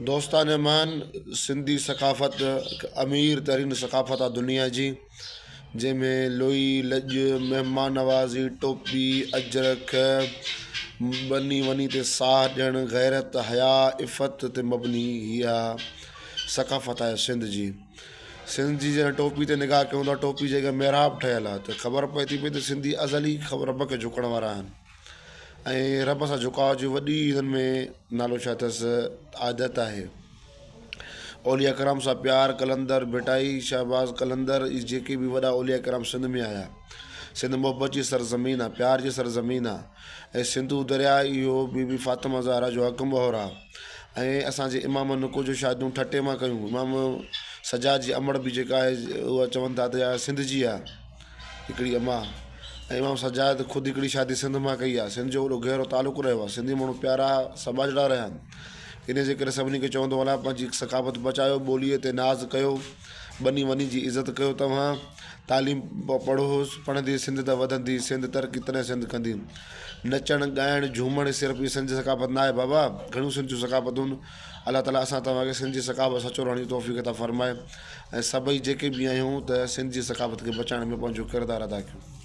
दोस्तान मान सिंधी सकाफ़त अमीर तरीन सकाफ़त आहे दुनिया जी, जंहिंमें लोई लॼ महिमान नवाज़ी टोपी अजरक बनी वनी ते साह ॾियणु गैरत हया इफ़त ते मबनी इहा सकाफ़त आहे सिंध जी। सिंध जी जॾहिं टोपी ते निगाह कयूं था, टोपी जेका मेराब ठहियलु आहे त ख़बर पए थी पई त सिंधी अज़ली रब खे झुकण वारा आहिनि ऐं रब सां झुकाव जी वॾी हिननि में नालो छा अथसि आदत आहे। औलिया कराम सां प्यार कलंदर भिटाई शहबाज़ कलंदर इहे जेके बि वॾा औलिया कराम सिंध में आया। सिंध मोहब्बत जी सरज़मीन आहे, प्यार जी सरज़मीन आहे ऐं सिंधू दरिया इहो बीबी फातिमा ज़हरा जो हक़ मोहर आहे। ऐं असांजे इमाम नुको जो शादियूं ठटे मां कयूं। इमाम सजाद जी अमड़ बि जेका आहे उहा चवनि था त सिंध जी आहे हिकिड़ी अमा। ऐं इमाम सजाद ख़ुदि हिकिड़ी शादी सिंध मां कई आहे। सिंध जो वॾो गहिरो तालुक़ु रहियो आहे। सिंधी माण्हू प्यारा समाजड़ा रहिया आहिनि। इन जे करे सभिनी खे चवंदो वञा पंहिंजी सकाफ़त बचायो, ॿोलीअ ते नाज़ कयो, बनी वनी जी इज़त कयो। तव्हां तालीम पढ़ोसि, पढ़ंदी सिंध त वधंदी, सिंध तरक़ी तॾहिं सिंध कंदी। नचणु ॻाइणु झूमणु सिर्फ़ु इहा सिंध सकाफ़त न आहे बाबा, घणियूं सिंधियूं सकाफ़तूं आहिनि। अलाह ताला असां तव्हांखे सिंध जी सकाफ़त सचो रहण जी तौफ़ीक़ था फ़रमाए ऐं सभई जेके बि आहियूं त सिंध जी सकाफ़त खे बचाइण में पंहिंजो किरदारु अदा कयूं।